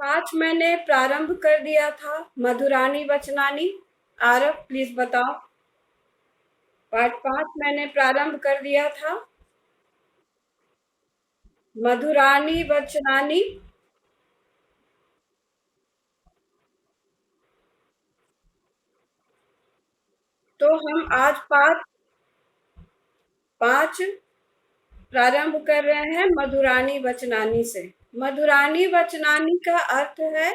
पाँच मैंने प्रारंभ कर दिया था। मधुरानी वचनानी। आरव प्लीज बताओ। पाठ 5 मैंने प्रारंभ कर दिया था। मधुरानी वचनानी। तो हम आज पाठ 5 प्रारंभ कर रहे हैं मधुरानी वचनानी से। मधुरानी वचनानी का अर्थ है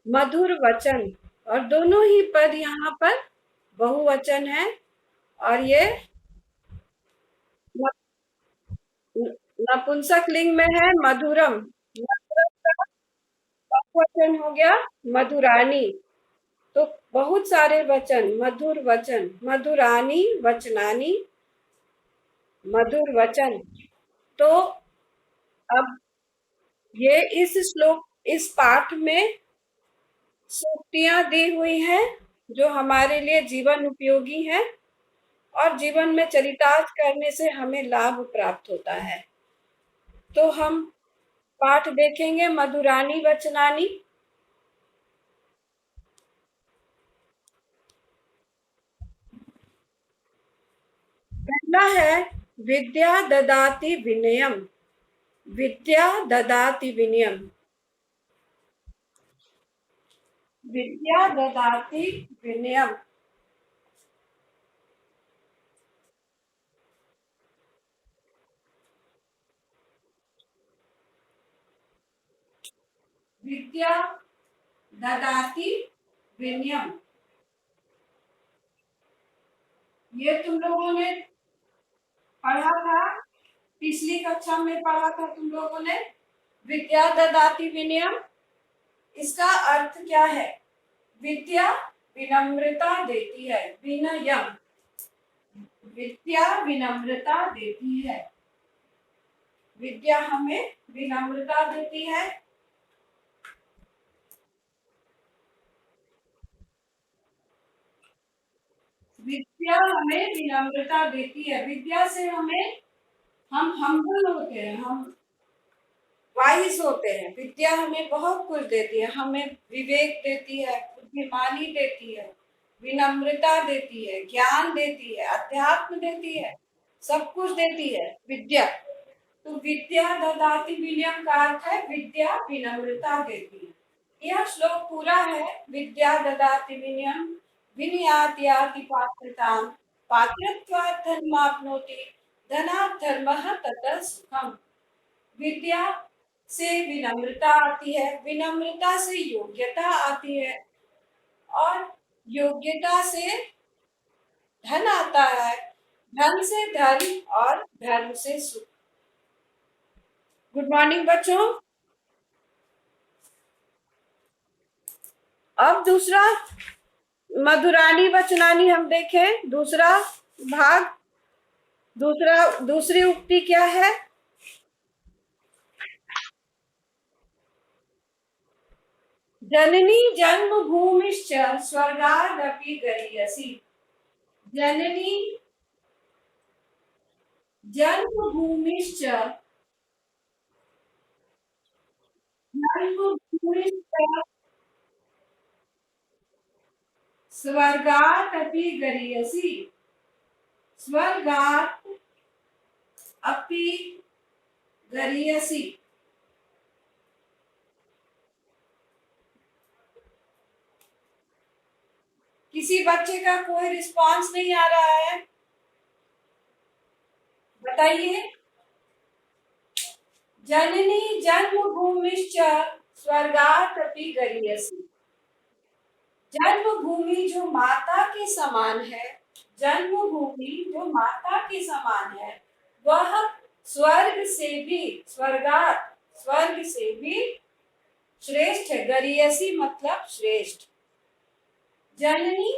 मधुर वचन, और दोनों ही पद यहाँ पर बहुवचन है। और ये नपुंसक लिंग में है मधुरम। मधुरम का बहुवचन हो गया मधुरानी। तो बहुत सारे वचन, मधुर वचन, मधुरानी वचनानी, मधुर वचन। तो अब ये इस पाठ में सूक्तियां दी हुई हैं जो हमारे लिए जीवन उपयोगी हैं और जीवन में चरितार्थ करने से हमें लाभ प्राप्त होता है। तो हम पाठ देखेंगे मधुरानी वचनानी। पहला है विद्या ददाति विनयम। विद्या ददाति विनयम। विद्या ददाति विनयम। विद्या ददाति विनयम। ये तुम लोगों ने पढ़ा था, पिछली कक्षा में पढ़ा था तुम लोगों ने। विद्या ददाति विनयम, इसका अर्थ क्या है? विद्या विनम्रता देती है। विनयम, विद्या विनम्रता देती है। विद्या हमें विनम्रता देती है। विद्या हमें विनम्रता देती है। विद्या से हम हम्बल होते हैं, हम वाइज होते हैं। विद्या हमें बहुत कुछ देती है। हमें विवेक देती है, बुद्धिमानी देती है, विनम्रता देती है, ज्ञान देती है, अध्यात्म देती है, सब कुछ देती है विद्या। तो विद्या ददाति विनयम का अर्थ है विद्या विनम्रता देती है। यह श्लोक पूरा है। विद्या ददाति विनयम, विनयात् याति पात्रताम्, पात्रत्वात् धर्माप्नोति, धनात् धर्मः ततः सुखम्। विद्या से विनम्रता आती है, विनम्रता से योग्यता आती है, और योग्यता से धन आता है, धन से धर्म, और धर्म से सुख। गुड मॉर्निंग बच्चों। अब दूसरा मधुरानी वचनानी हम देखें। दूसरा भाग, दूसरी उक्ति क्या है? जननी जन्मभूमिश्च स्वर्गादपि गरीयसी। जननी जन्मभूमिश्च जन्मभूमिश्च स्वर्गात् अपि गरीयसी। स्वर्गात् अपि गरीयसी। किसी बच्चे का कोई रिस्पांस नहीं आ रहा है, बताइए। जननी जन्मभूमिश्च स्वर्गात् अपि गरीयसी। जन्मभूमि जो माता के समान है, जन्मभूमि जो माता के समान है, वह स्वर्ग से भी, स्वर्गात, स्वर्ग से भी श्रेष्ठ है। गरीयसी मतलब श्रेष्ठ। जननी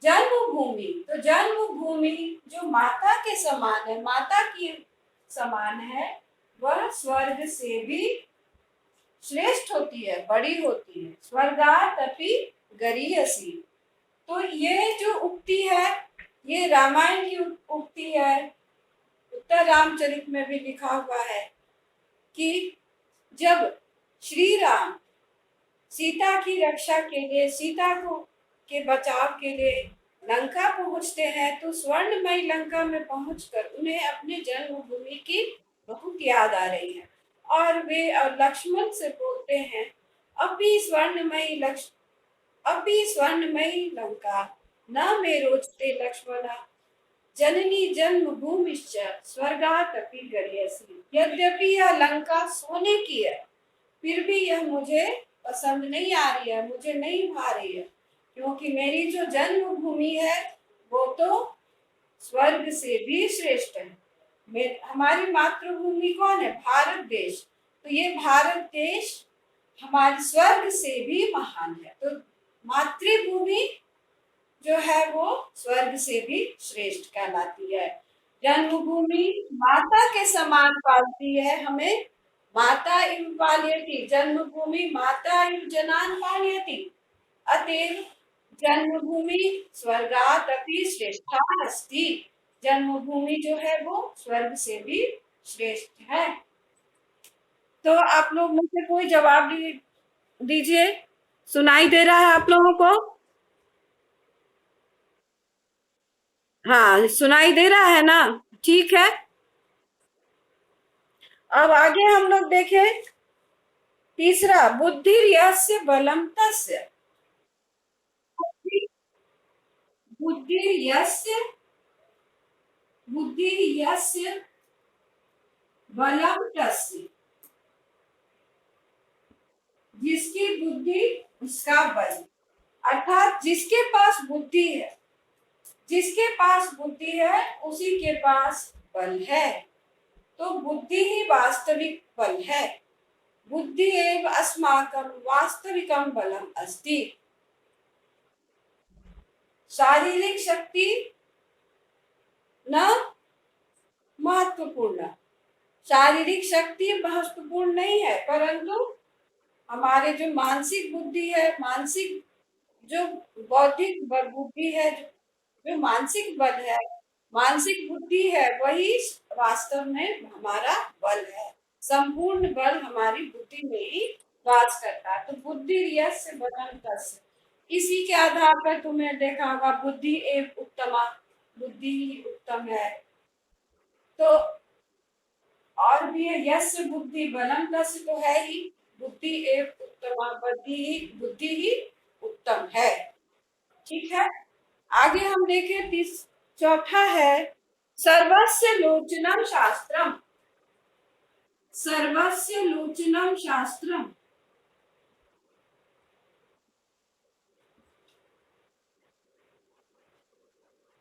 जन्मभूमि, तो जन्मभूमि जो माता के समान है, माता की समान है, वह स्वर्ग से भी श्रेष्ठ होती है, बड़ी होती है। स्वर्गात् अपि गरीयसी। तो ये जो उक्ति है, ये रामायण की उक्ति है। उत्तर रामचरित में भी लिखा हुआ है कि जब श्री राम सीता की रक्षा के लिए, सीता को के बचाव के लिए लंका पहुंचते हैं, तो स्वर्णमयी लंका में पहुंचकर उन्हें अपने जन्मभूमि की बहुत याद आ रही है। और वे लक्ष्मण से बोलते हैं, अभी स्वर्णमयी अभी स्वर्णमयी लंका न मे रोचते लक्ष्मणा, जननी जन्मभूमिश्च स्वर्गादपि गरीयसी। यद्यपि यह लंका सोने की है, फिर भी यह मुझे पसंद नहीं आ रही है, मुझे नहीं भा रही है, क्योंकि मेरी जो जन्मभूमि है वो तो स्वर्ग से भी श्रेष्ठ है। हमारी मातृभूमि कौन है? भारत देश। तो ये भारत देश हमारे स्वर्ग से भी महान है। तो मातृभूमि जो है वो स्वर्ग से भी श्रेष्ठ कहलाती है। जन्मभूमि माता के समान पालती है हमें, माता इव पालयति, जन्मभूमि माता इव जनान पालयति, अतएव जन्मभूमि स्वर्गात् अपि श्रेष्ठा अस्ति। जन्मभूमि जो है वो स्वर्ग से भी श्रेष्ठ है। तो आप लोग मुझे कोई जवाब दीजिए। सुनाई दे रहा है आप लोगों को? हाँ, सुनाई दे रहा है ना? ठीक है। अब आगे हम लोग देखें तीसरा, बुद्धि यस्य बलम तस्य। बुद्धि यस्य, बुद्धि यस्य बलम तस्य, जिसकी बुद्धि उसका बल। अर्थात जिसके पास बुद्धि है, जिसके पास बुद्धि है उसी के पास बल है। तो बुद्धि ही वास्तविक बल है। बुद्धि एव अस्माकं वास्तविकं बलम अस्ति। शारीरिक शक्ति न महत्वपूर्ण, शारीरिक शक्ति महत्वपूर्ण नहीं है, परंतु हमारे जो मानसिक बुद्धि है, मानसिक जो बौद्धिक बुद्धि है, जो मानसिक बल है, मानसिक बुद्धि है, वही वास्तव में हमारा बल है। संपूर्ण बल हमारी बुद्धि में ही वास करता है। तो बुद्धि यस्य बलम तस्य, इसी के आधार पर तुमने देखा होगा बुद्धि एव उत्तमा, बुद्धि ही उत्तम है। तो और भी है, यस्य बुद्धि बलम तस्य तो है ही, बुद्धि एव उत्तमा, बुद्धि ही उत्तम है। ठीक है। आगे हम देखें चौथा है, सर्वस्य लोचनम शास्त्रम। सर्वस्य लोचनम शास्त्रम।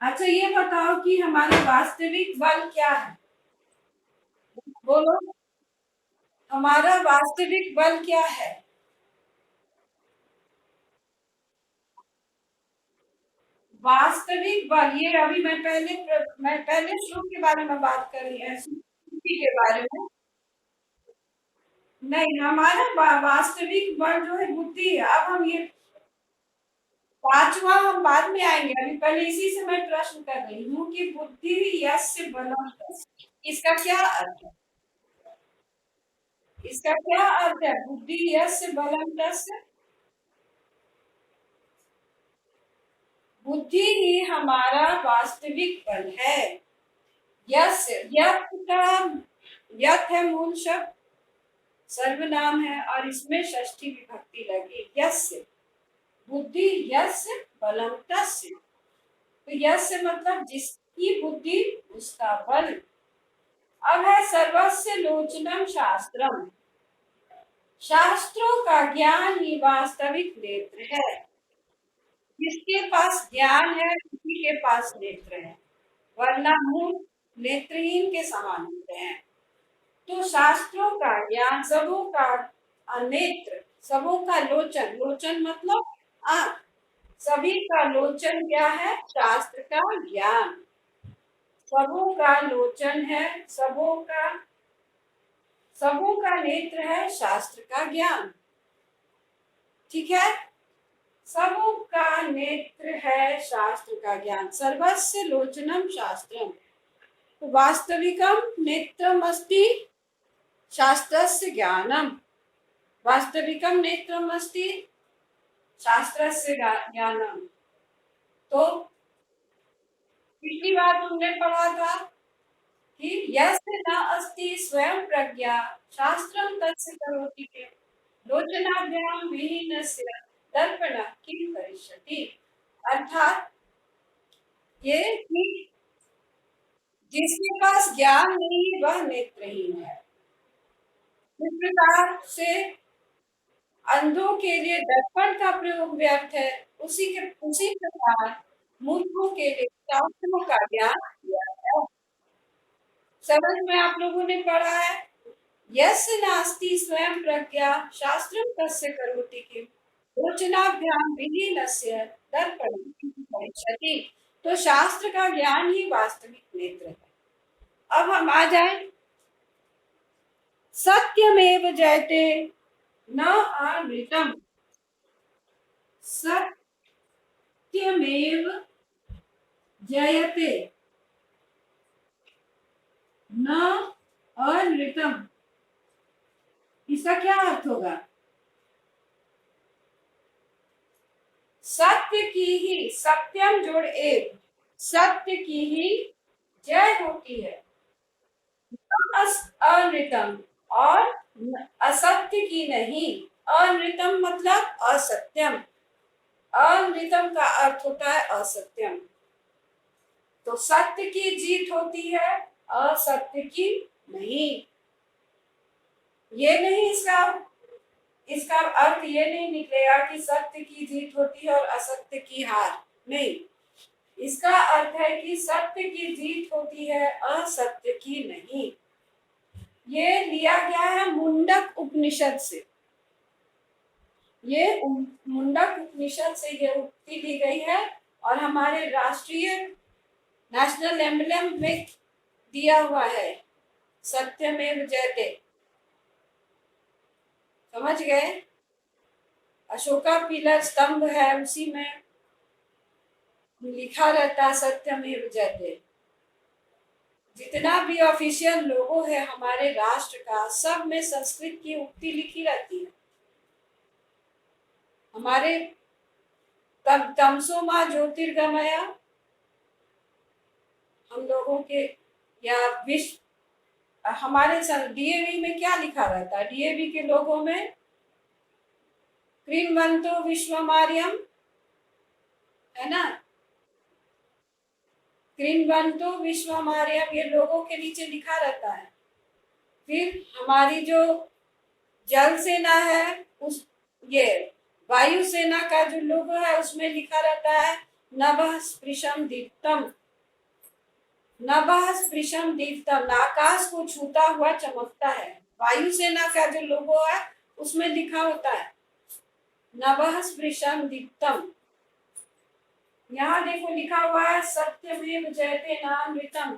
अच्छा, ये बताओ कि हमारा वास्तविक बल क्या है? बोलो, हमारा वास्तविक बल क्या है? वास्तविक बल, ये अभी मैं पहले श्लोक के बारे में बात कर रही है, स्मृति के बारे में नहीं। हमारा वास्तविक बल जो है बुद्धि है। अब हम ये पांचवा हम बाद में आएंगे, अभी पहले इसी से मैं प्रश्न कर रही हूँ कि बुद्धि यस्य बलम तस्य, इसका क्या अर्थ है? इसका क्या अर्थ है बुद्धि यस्य बलम तस्य? बुद्धि ही हमारा वास्तविक बल है। यस्य, यत् का यत् है मूल शब्द, सर्वनाम है और इसमें षष्ठी विभक्ति लगी। यस्य, बुद्धि यस्य बलम तस्य। तो यस्य मतलब जिसकी बुद्धि उसका बल। अब है सर्वस्य लोचनम शास्त्रम। शास्त्रों का ज्ञान ही वास्तविक नेत्र है। जिसके पास ज्ञान है उसी के पास नेत्र है, वरना मुंह नेत्रहीन के समान होते हैं। तो शास्त्रों का ज्ञान, सबों का नेत्र, सबों का लोचन, लोचन मतलब आंख, सभी का लोचन क्या है? शास्त्र का ज्ञान। सबों का लोचन है, सबों का नेत्र है शास्त्र का ज्ञान। ठीक है। सबों का नेत्र है शास्त्र का ज्ञान। सर्वस्य लोचनम शास्त्रम। तो वास्तविकम नेत्रम अस्ति शास्त्रस्य ज्ञानम। वास्तविकम नेत्रम अस्ति शास्त्रस्य ज्ञानम। तो पिछली बार तुमने पढ़ा था कि यस्य न अस्ति स्वयं प्रज्ञा शास्त्रम तस्य करोति के लोचनाभ्याम विहीनस्य दर्पणः किं करिष्यति। अर्थात ये कि जिसके पास ज्ञान नहीं वह नेत्रहीन है। इस प्रकार से अंधों के लिए दर्पण का प्रयोग व्यर्थ है, उसी प्रकार मूर्खों के लिए शास्त्रों का ज्ञान व्यर्थ है। समझ में आप लोगों ने पढ़ा है, यस्य नास्ति स्वयं प्रज्ञा शास्त्रम तस्य करोति किम लोचनाभ्याम विहीनस्य दर्पणं किं करिष्यति। तो शास्त्र का ज्ञान ही वास्तविक नेत्र है। अब हम आ जाए सत्यमेव जयते न अनृतम। सत्यमेव जयते न अनृतम, इसका क्या अर्थ होगा? सत्य की ही, सत्यम जोड़ एव, सत्य की ही जय होती है, अनृतम, और असत्य की नहीं। अनृतम मतलब असत्यम, अनृतम का अर्थ होता है असत्यम। तो सत्य की जीत होती है, असत्य की नहीं। ये नहीं, इसका अर्थ ये नहीं निकलेगा कि सत्य की जीत होती है और असत्य की हार, नहीं। इसका अर्थ है कि सत्य की जीत होती है, असत्य की नहीं। ये लिया गया है मुंडक उपनिषद से। ये मुंडक उपनिषद से ये उक्ति ली गई है और हमारे राष्ट्रीय नेशनल एम्बलम में दिया हुआ है, सत्यमेव जयते। समझ गए? अशोका पिलर स्तंभ है, उसी में लिखा रहता है सत्यमेव जयते। जितना भी ऑफिशियल लोगो है हमारे राष्ट्र का, सब में संस्कृत की उक्ति लिखी रहती है। हमारे तमसो मां ज्योतिर्गमया, हम लोगों के, या विश्व, हमारे डीएवी में क्या लिखा रहता है? डीएवी के लोगों में क्रीमवंतो विश्वमार्यम, है ना? क्रीमवंतो विश्वमार्यम, ये लोगों के नीचे लिखा रहता है। फिर हमारी जो जल सेना है, उस ये वायु सेना का जो लोगो है उसमें लिखा रहता है नभः स्पृशम दीप्तम, नभः स्पृशम दीप्तम, आकाश को छूता हुआ चमकता है। वायु सेना का जो लोगो है उसमें लिखा होता है नभः स्पृशम दीप्तम। यहाँ देखो लिखा हुआ है सत्यमेव जयते नामृतम।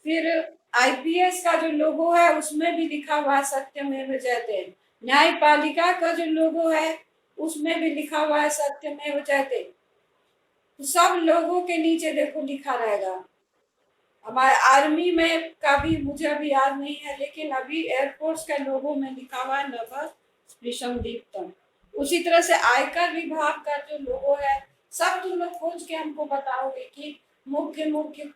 फिर आईपीएस का जो लोगो है उसमें भी लिखा हुआ है सत्यमेव जयते। न्यायपालिका का जो लोगो है उसमें भी लिखा हुआ है सत्यमेव जयते। तो सब लोगों के नीचे देखो लिखा रहेगा। हमारे आर्मी में का भी मुझे अभी याद नहीं है, लेकिन अभी एयरफोर्स का लोगो में लिखा हुआ है नभः स्पृशम दीप्तम। उसी तरह से आयकर विभाग का जो लोगो है, सब तुम लोग खोज के हमको बताओगे कि मुख्य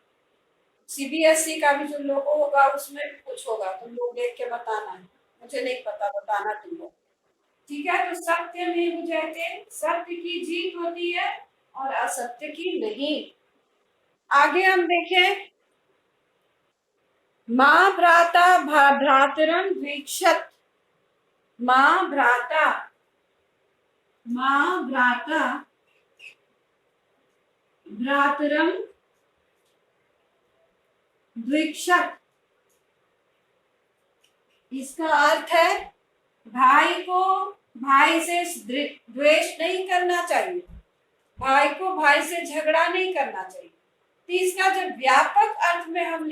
सीबीएसई का भी जो लोगो होगा उसमें भी कुछ होगा, तुम लोग देख के बताना है, मुझे नहीं पता, बताना तुम लोग। ठीक है? तो सत्यमेव जयते, सत्य की जीत होती है और असत्य की नहीं। आगे हम देखें, माँ भ्राता भ्रातरम द्वीक्षत, माँ भ्राता भ्रातरम द्वीक्षत। इसका अर्थ है भाई को भाई से द्वेष नहीं करना चाहिए, भाई को भाई से झगड़ा नहीं करना चाहिए। तो इसका जब व्यापक अर्थ में हम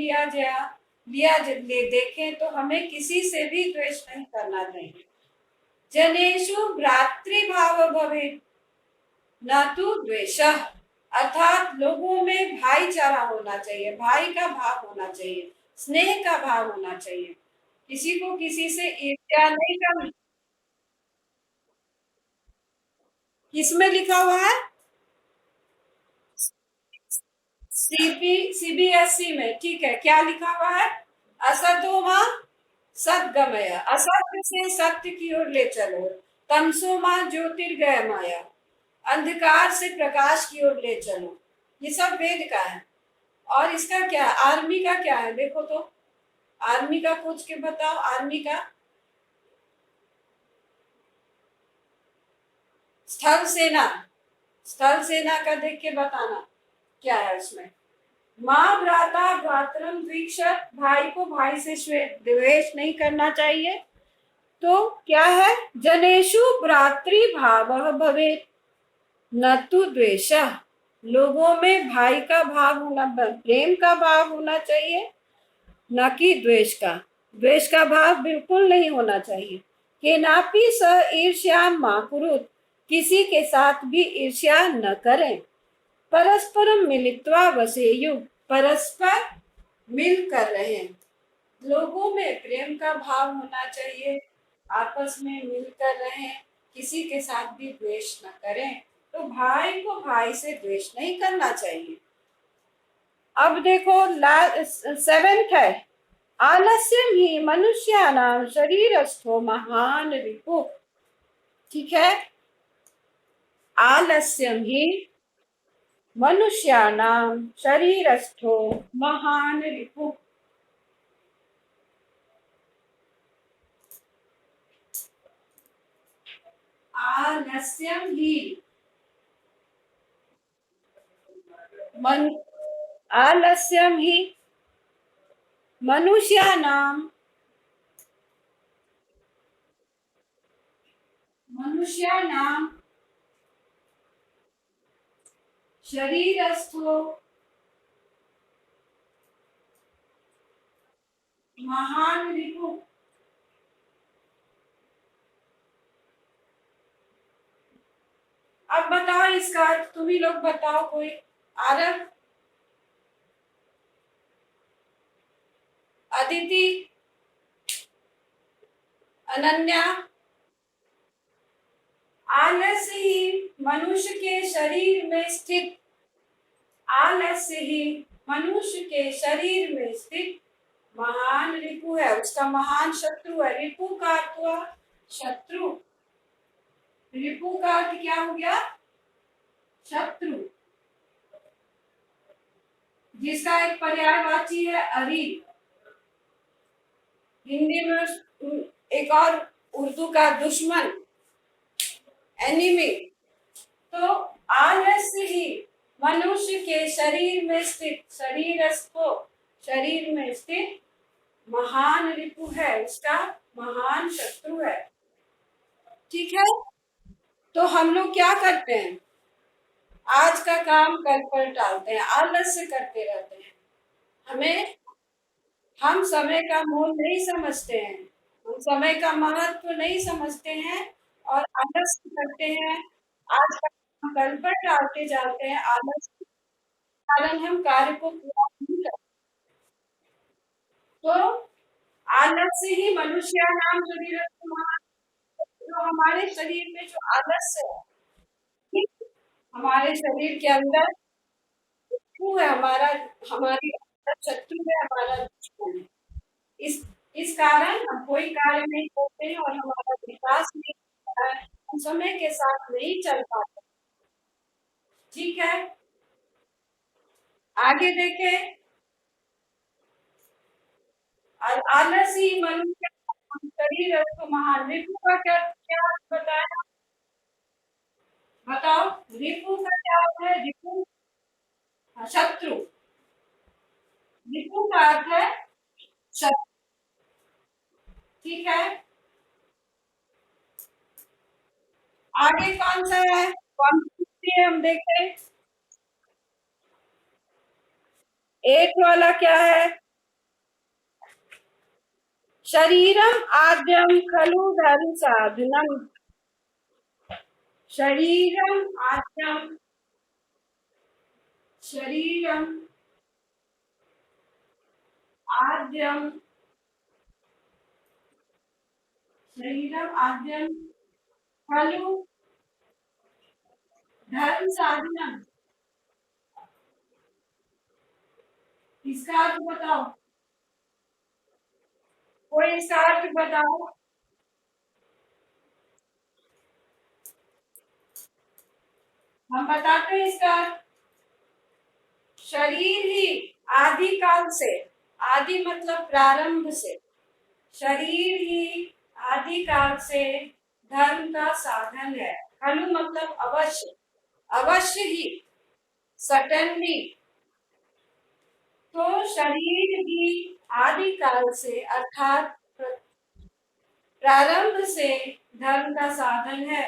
देखें तो हमें किसी से भी द्वेष नहीं करना चाहिए। जनेषु भ्रातृभाव भवेत् न तु द्वेषः, अर्थात लोगों में भाईचारा होना चाहिए, भाई का भाव होना चाहिए, स्नेह का भाव होना चाहिए। किसी को किसी से ईर्ष्या नहीं करनी। किसमें लिखा हुआ है? सीबीएसई में, ठीक है। क्या लिखा हुआ है? असतो माँ सद्गमय, असत्य से सत्य की ओर ले चलो। तमसो माँ ज्योतिर्गय माया, अंधकार से प्रकाश की ओर ले चलो। ये सब वेद का है। और इसका क्या, आर्मी का क्या है देखो तो। आर्मी का पूछ के बताओ, आर्मी का। स्थल सेना, स्थल सेना का देख के बताना क्या है उसमें। माँ भ्राता भ्रातरम द्विक्षत, भाई को भाई से द्वेष नहीं करना चाहिए। तो क्या है? जनेषु भ्रातृभाव भवेत् न तु द्वेष, लोगों में भाई का भाव होना, प्रेम का भाव होना चाहिए, न कि द्वेष का। द्वेष का भाव बिल्कुल नहीं होना चाहिए। केनापि स ईर्ष्या मा कुरुत, किसी के साथ भी ईर्ष्या न करें। परस्परम मिलित्वा वसेयु, परस्पर मिल कर रहे। लोगों में प्रेम का भाव होना चाहिए, आपस में मिलकर रहें, किसी के साथ भी द्वेष न करें। तो भाई को भाई से द्वेष नहीं करना चाहिए। अब देखो, सेवेंथ है, आलस्यम ही मनुष्यानां शरीरस्थो महान रिपु। ठीक है, आलस्यम ही मनुष्यानां शरीरस्थो महान रिपु। आलस्यम ही मन आलस्यम ही मनुष्यानां मनुष्यानां शरीरस्थो महान रिपु। अब बताओ इसका अर्थ, तुम ही लोग बताओ कोई। आरव, अदिति, अनन्या। आलस्य ही मनुष्य के शरीर में स्थित, आलस्य ही मनुष्य के शरीर में स्थित महान रिपु है, उसका महान शत्रु है। रिपु का अर्थ हुआ शत्रु। रिपु का अर्थ क्या हो गया? शत्रु। जिसका एक पर्यायवाची है अरि। हिंदी में एक और उर्दू का दुश्मन, एनिमी। तो आलस्य ही मनुष्य के शरीर में स्थित, शरीरस्थो, शरीर में स्थित महान रिपु है, उसका महान शत्रु है। ठीक है, तो हम लोग क्या करते हैं? आज का काम कल पर टालते हैं, आलस्य करते रहते हैं। हमें, हम समय का मूल्य नहीं समझते हैं, हम समय का महत्व नहीं समझते हैं और आलस्य करते हैं। आज का काम कल पर टालते जाते हैं, आलस्य के कारण हम कार्य को पूरा नहीं करते। तो आलस्य ही मनुष्य नाम शरीर, जो हमारे शरीर में जो आलस्य है, ठीक? हमारे शरीर के अंदर शत्रु है, हमारा, हमारी शत्रु है, हमारा दुश्मन है। इस कारण हम कोई कार्य नहीं करते हैं और हमारा विकास नहीं होता है, हम समय के साथ नहीं चल पाते। ठीक है, आगे देखें। आलसी मनुष्य शरीर को महान रिपु का क्या क्या बताया? बताओ, रिपु का क्या अर्थ है? रिपु शत्रु, रिपु का अर्थ है शत्रु। ठीक है, आगे कौन सा है? कौन सी है हम देखें। 8 वाला क्या है? शरीरम आद्यम खलु धर्म साधनम, शरीरम आद्यम, शरीरम आद्यम शरीरम आद्यम खलु धर्म साधनम। इसका अर्थ बताओ, कोई इसका अर्थ बताओ। हम बताते हैं इसका अर्थ। शरीर ही आदि काल से, आदि मतलब प्रारंभ से, शरीर ही आदि काल से धर्म का साधन है। खलु मतलब अवश्य, अवश्य ही, सटनली। तो शरीर ही आदि काल से अर्थात प्रारंभ से धर्म का साधन है,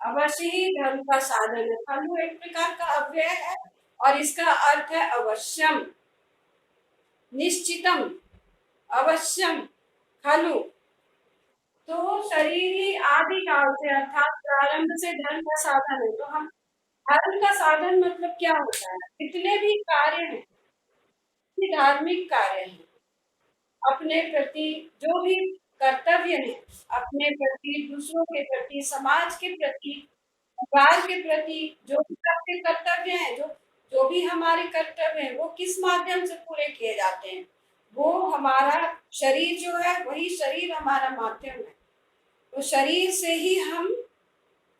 अवश्य ही धर्म का साधन है। खलु एक प्रकार का अव्यय है और इसका अर्थ है अवश्यम, निश्चितम, अवश्यम, खलु। तो शरीर ही आदि काल से अर्थात प्रारंभ से धर्म का साधन है। तो हम, धर्म का साधन मतलब क्या होता है? जितने भी कार्य हैं, धार्मिक कार्य हैं, अपने प्रति जो भी कर्तव्य है, अपने प्रति, दूसरों के प्रति, समाज के प्रति, परिवार के प्रति, जो भी आपके कर्तव्य हैं, जो जो भी हमारे कर्तव्य हैं, वो किस माध्यम से पूरे किए जाते हैं? वो हमारा शरीर जो है, वही शरीर हमारा माध्यम है। तो शरीर से ही हम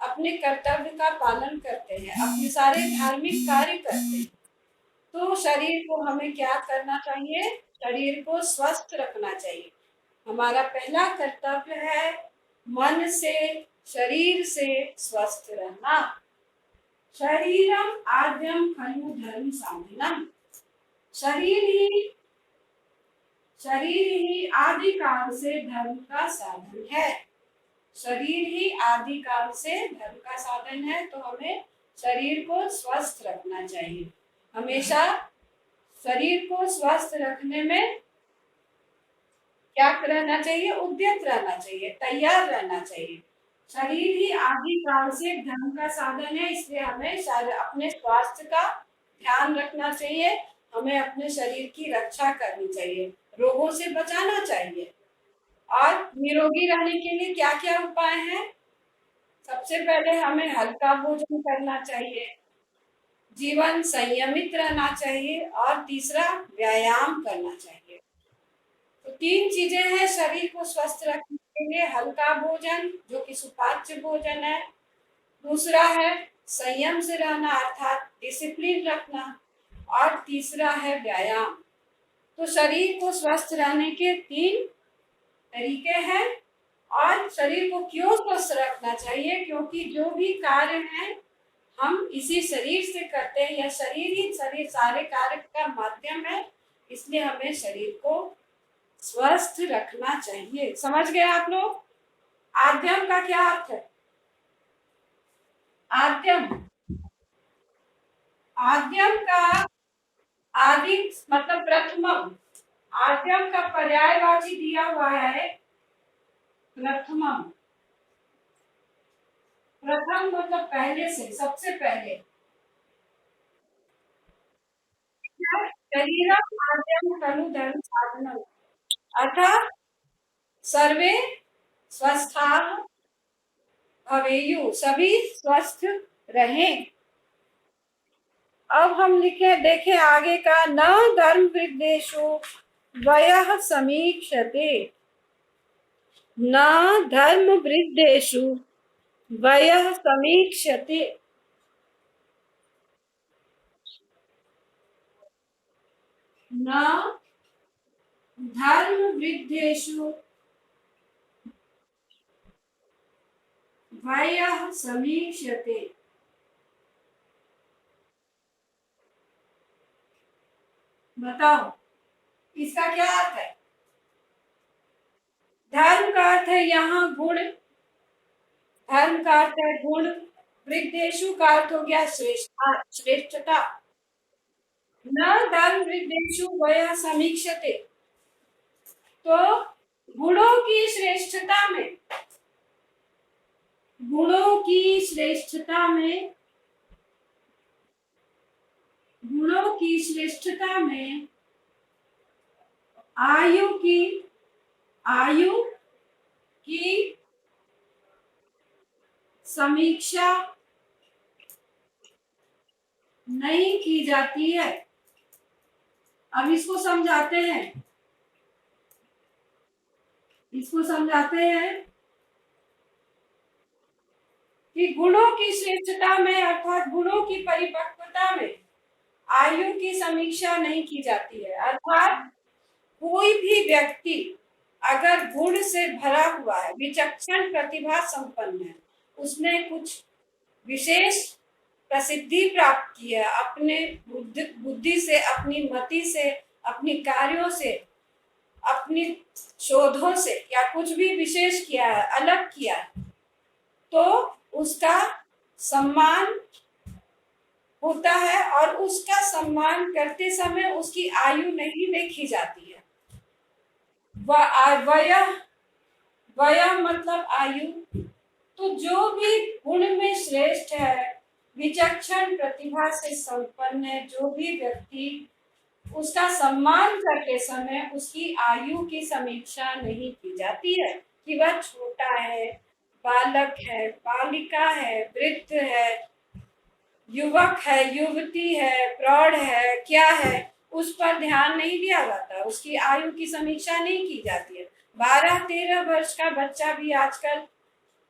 अपने कर्तव्य का पालन करते हैं, अपने सारे धार्मिक कार्य करते हैं। तो शरीर को हमें क्या करना चाहिए? शरीर को स्वस्थ रखना चाहिए। हमारा पहला कर्तव्य है मन से, शरीर से स्वस्थ रहना। शरीरम आद्यम खलु धर्म साधनम। शरीर ही आदि काल से धर्म का साधन है। शरीर ही आदि काल से धर्म का साधन है। तो हमें शरीर को स्वस्थ रखना चाहिए। हमेशा शरीर को स्वस्थ रखने में क्या रहना चाहिए? उद्यत रहना चाहिए, तैयार रहना चाहिए। शरीर ही आदि काल से धर्म का साधन है, इसलिए हमें अपने स्वास्थ्य का ध्यान रखना चाहिए। हमें अपने शरीर की रक्षा करनी चाहिए, रोगों से बचाना चाहिए। और निरोगी रहने के लिए क्या क्या उपाय हैं? सबसे पहले हमें हल्का भोजन करना चाहिए, जीवन संयमित रहना चाहिए और तीसरा व्यायाम करना चाहिए। तो तीन चीजें हैं शरीर को स्वस्थ रखने के लिए। हल्का भोजन जो कि सुपाच्य भोजन है, दूसरा है संयम से रहना अर्थात डिसिप्लिन रखना, और तीसरा है व्यायाम। तो शरीर को स्वस्थ रहने के तीन तरीके हैं। और शरीर को क्यों स्वस्थ रखना चाहिए? क्योंकि जो भी कार्य हैं हम इसी शरीर से करते हैं, या शरीर सारे कार्य का माध्यम है, इसलिए हमें शरीर को स्वस्थ रखना चाहिए। समझ गए आप लोग? आद्यम का क्या अर्थ है? आद्यम, आद्यम का, आदि मतलब प्रथमम। आद्यम का पर्यायवाची दिया हुआ है प्रथमम। प्रथम मतलब पहले से, सबसे पहले। शरीरम आद्यम खलु धर्म साधनम, अर्थात सर्वे स्वस्था भवेयु, सभी स्वस्थ रहें। अब हम लिखे, देखें आगे का। न धर्म वृद्धेषु वयः समीक्षते, न धर्म वृद्धेषु वयः समीक्षते। न धर्म वृद्धेषु वयः समीक्षते। बताओ इसका क्या अर्थ है? धर्म का अर्थ है यहाँ गुण, धर्म का अर्थ है गुण। वृद्धेषु का अर्थ हो गया श्रेष्ठता। न धर्म वृद्धेषु वयः समीक्षते, तो गुणों की श्रेष्ठता में, गुणों की श्रेष्ठता में, गुणों की श्रेष्ठता में आयु की, आयु की समीक्षा नहीं की जाती है। अब इसको समझाते हैं, कि गुणों की श्रेष्ठता में अर्थात गुणों की परिपक्वता में आयु की समीक्षा नहीं की जाती है। अर्थात कोई भी व्यक्ति अगर गुण से भरा हुआ है, विचक्षण प्रतिभा संपन्न है, उसने कुछ विशेष प्रसिद्धि प्राप्त की है अपने बुद्धि से, अपनी मति से, अपनी कार्यों से, अपनी शोधों से, या कुछ भी विशेष किया है, अलग किया है, तो उसका सम्मान होता है। और उसका सम्मान करते समय उसकी आयु नहीं देखी जाती है। वय मतलब आयु। तो जो भी गुण में श्रेष्ठ है, विचक्षण प्रतिभा से संपन्न है, जो भी व्यक्ति, उसका सम्मान करते समय उसकी आयु की समीक्षा नहीं की जाती है कि वह छोटा है, बालक है, बालिका है, वृद्ध है, युवक है, युवती है, प्रौढ़ है, क्या है, उस पर ध्यान नहीं दिया जाता, उसकी आयु की समीक्षा नहीं की जाती है। 12-13 वर्ष का बच्चा भी आजकल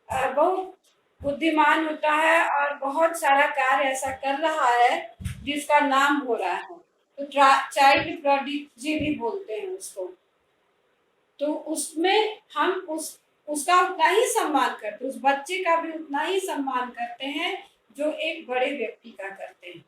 बहुत बुद्धिमान होता है और बहुत सारा कार्य ऐसा कर रहा है जिसका नाम हो रहा है, तो चाइल्ड प्रोडिजी भी बोलते हैं उसको। तो उसमें हम उसका उतना ही सम्मान करते हैं, उस बच्चे का भी उतना ही सम्मान करते हैं जो एक बड़े व्यक्ति का करते हैं।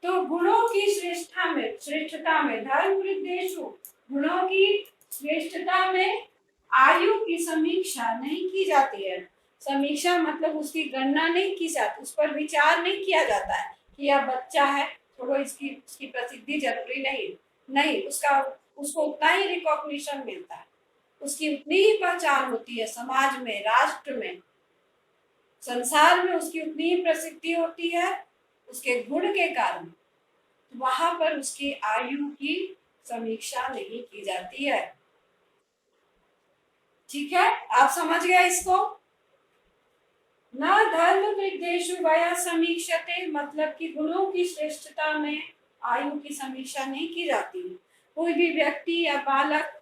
तो गुणों की श्रेष्ठता में धर्म वृद्धेषु, गुणों की श्रेष्ठता में आयु की समीक्षा नहीं की जाती है। समीक्षा मतलब उसकी गणना नहीं की जाती, उस पर विचार नहीं किया जाता है कि यह बच्चा है, थोड़ा उसकी प्रसिद्धि जरूरी नहीं, उसको उतना ही रिकॉग्निशन मिलता है, उसकी उतनी ही पहचान होती है समाज में, राष्ट्र में, संसार में उसकी उतनी ही प्रसिद्धि होती है उसके गुण के कारण। वहां पर उसकी आयु की समीक्षा नहीं की जाती है। ठीक है, आप समझ गए इसको? न धर्म वृद्धेषु वय समीक्षते, मतलब कि गुणों की श्रेष्ठता में आयु की समीक्षा नहीं की जाती। कोई भी व्यक्ति या बालक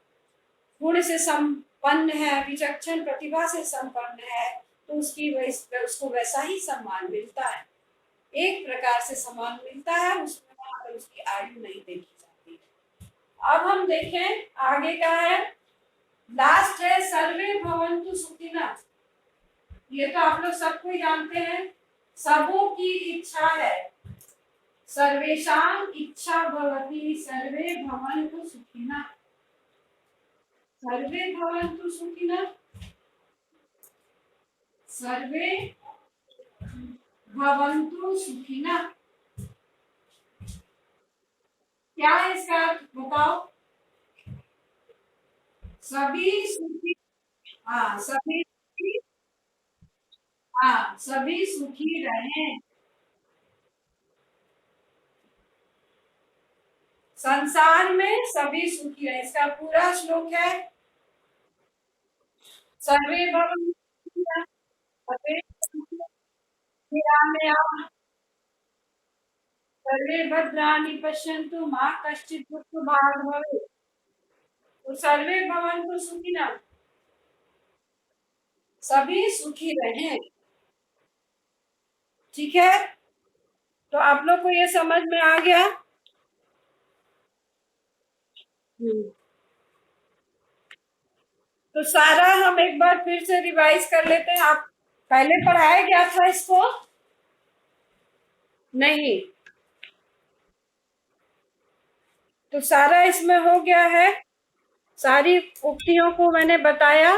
गुण से संपन्न है, विचक्षण प्रतिभा से संपन्न है, तो उसको वैसा ही सम्मान मिलता है, एक प्रकार से सम्मान मिलता है, उसमें वहां पर उसकी आयु नहीं देखी जाती। अब हम देखें आगे का है, लास्ट है सर्वे भवन्तु सुखिनः। ये तो आप लोग सबको ही जानते हैं, सबों की इच्छा है, सर्वेषां इच्छा भवति, सर्वे भवन्तु सुखिनः, सर्वे भवन्तु सुखिनः, सर्वे भवन्तु सुखिनः। क्या है इसका अर्थ बताओ? सभी सुखी, हाँ सभी सुखी रहें, संसार में सभी सुखी रहे। इसका पूरा श्लोक है, सर्वे भवन्तु सुखिनः, सर्वे सर्वे भद्राणि पश्यन्तु मा कश्चित् दुःखभाग् भवेत्। तो सर्वे भवन्तु सुखिनः, सभी सुखी रहें। ठीक है, तो आप लोग को ये समझ में आ गया? तो सारा हम एक बार फिर से रिवाइज कर लेते हैं। आप पहले पढ़ाया गया था इसको? नहीं, तो सारा इसमें हो गया है, सारी उक्तियों को मैंने बताया।